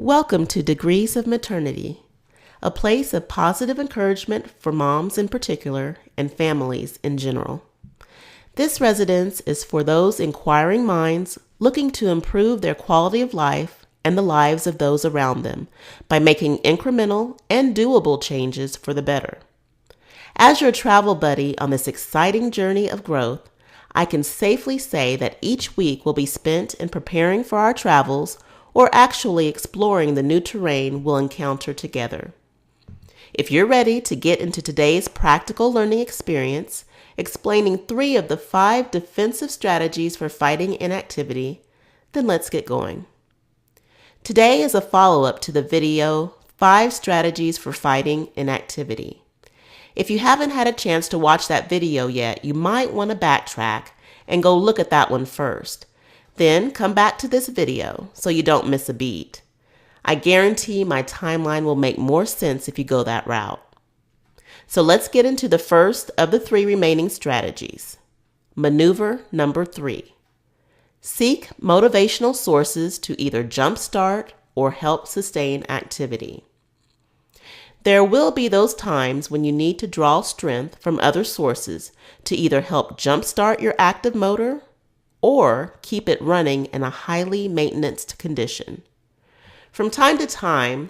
Welcome to Degrees of Maternity, a place of positive encouragement for moms in particular and families in general. This residence is for those inquiring minds looking to improve their quality of life and the lives of those around them by making incremental and doable changes for the better. As your travel buddy on this exciting journey of growth, I can safely say that each week will be spent in preparing for our travels or actually exploring the new terrain we'll encounter together. If you're ready to get into today's practical learning experience, explaining 3 of the 5 defensive strategies for fighting inactivity, then let's get going. Today is a follow-up to the video, 5 Strategies for Fighting Inactivity. If you haven't had a chance to watch that video yet, you might want to backtrack and go look at that one first. Then come back to this video so you don't miss a beat. I guarantee my timeline will make more sense if you go that route. So let's get into the first of the 3 remaining strategies. Maneuver number 3. Seek motivational sources to either jumpstart or help sustain activity. There will be those times when you need to draw strength from other sources to either help jumpstart your active motor or keep it running in a highly maintenanced condition. From time to time,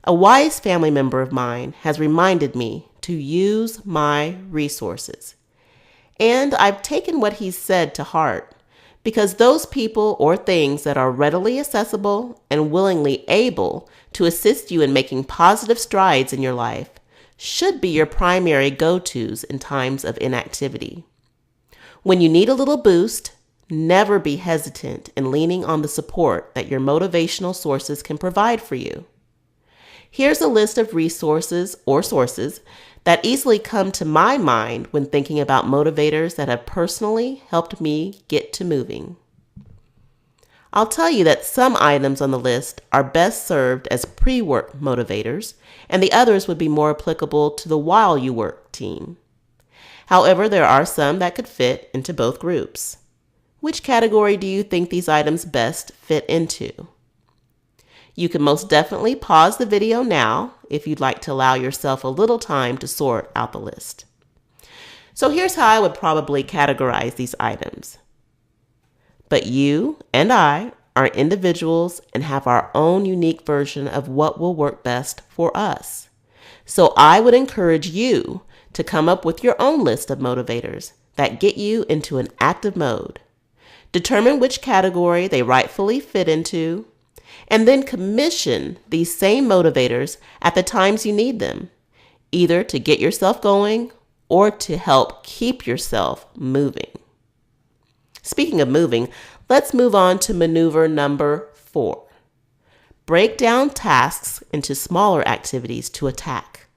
a wise family member of mine has reminded me to use my resources. And I've taken what he said to heart, because those people or things that are readily accessible and willingly able to assist you in making positive strides in your life should be your primary go-tos in times of inactivity. When you need a little boost, never be hesitant in leaning on the support that your motivational sources can provide for you. Here's a list of resources or sources that easily come to my mind when thinking about motivators that have personally helped me get to moving. I'll tell you that some items on the list are best served as pre-work motivators, and the others would be more applicable to the while you work team. However, there are some that could fit into both groups. Which category do you think these items best fit into? You can most definitely pause the video now if you'd like to allow yourself a little time to sort out the list. So here's how I would probably categorize these items. But you and I are individuals and have our own unique version of what will work best for us. So I would encourage you to come up with your own list of motivators that get you into an active mode. Determine which category they rightfully fit into, and then commission these same motivators at the times you need them, either to get yourself going or to help keep yourself moving. Speaking of moving, let's move on to maneuver number 4. Break down tasks into smaller activities to attack.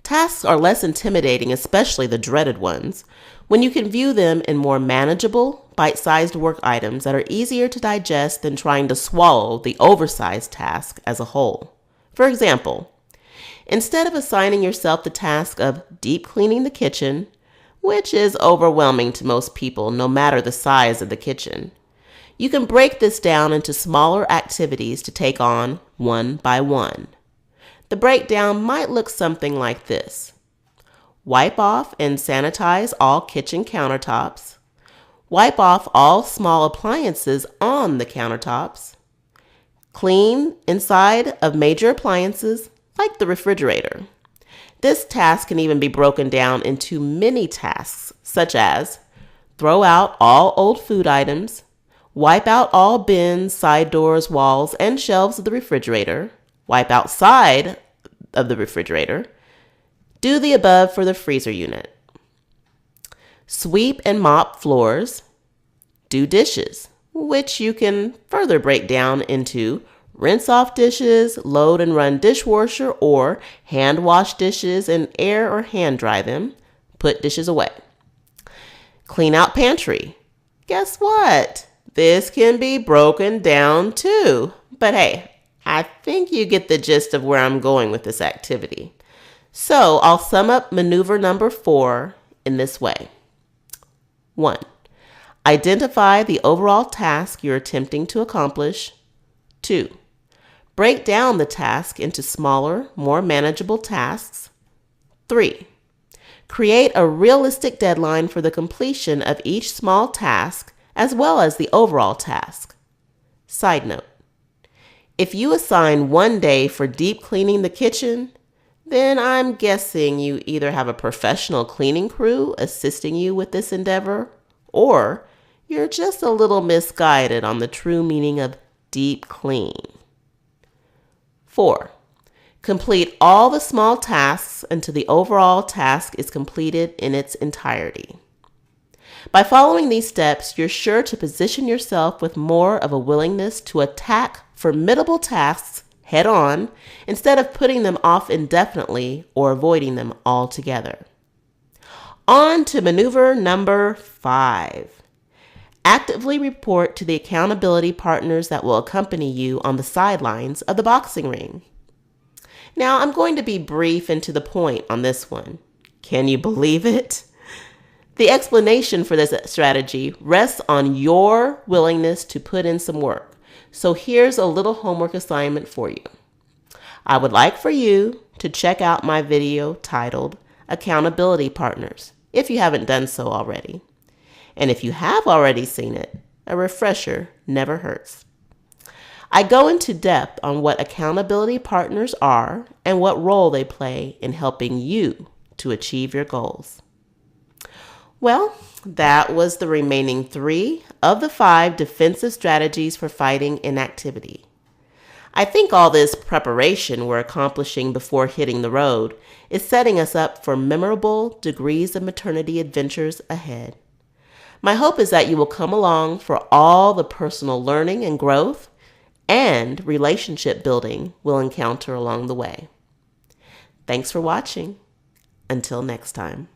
Tasks are less intimidating, especially the dreaded ones, when you can view them in more manageable, bite-sized work items that are easier to digest than trying to swallow the oversized task as a whole. For example, instead of assigning yourself the task of deep cleaning the kitchen, which is overwhelming to most people no matter the size of the kitchen, you can break this down into smaller activities to take on one by one. The breakdown might look something like this. Wipe off and sanitize all kitchen countertops. Wipe off all small appliances on the countertops. Clean inside of major appliances like the refrigerator. This task can even be broken down into mini tasks such as throw out all old food items, wipe out all bins, side doors, walls, and shelves of the refrigerator, wipe outside of the refrigerator, do the above for the freezer unit. Sweep and mop floors, do dishes, which you can further break down into rinse off dishes, load and run dishwasher, or hand wash dishes and air or hand dry them, put dishes away. Clean out pantry. Guess what? This can be broken down too. But hey, I think you get the gist of where I'm going with this activity. So I'll sum up maneuver number 4 in this way. 1. Identify the overall task you're attempting to accomplish. 2. Break down the task into smaller, more manageable tasks. 3. Create a realistic deadline for the completion of each small task as well as the overall task. Side note, if you assign one day for deep cleaning the kitchen, then I'm guessing you either have a professional cleaning crew assisting you with this endeavor, or you're just a little misguided on the true meaning of deep clean. 4. Complete all the small tasks until the overall task is completed in its entirety. By following these steps, you're sure to position yourself with more of a willingness to attack formidable tasks head on instead of putting them off indefinitely or avoiding them altogether. On to maneuver number 5. Actively report to the accountability partners that will accompany you on the sidelines of the boxing ring. Now, I'm going to be brief and to the point on this one. Can you believe it? The explanation for this strategy rests on your willingness to put in some work. So here's a little homework assignment for you. I would like for you to check out my video titled Accountability Partners, if you haven't done so already. And if you have already seen it, a refresher never hurts. I go into depth on what accountability partners are and what role they play in helping you to achieve your goals. Well, that was the remaining 3 of the 5 defensive strategies for fighting inactivity. I think all this preparation we're accomplishing before hitting the road is setting us up for memorable degrees of maternity adventures ahead. My hope is that you will come along for all the personal learning and growth and relationship building we'll encounter along the way. Thanks for watching. Until next time.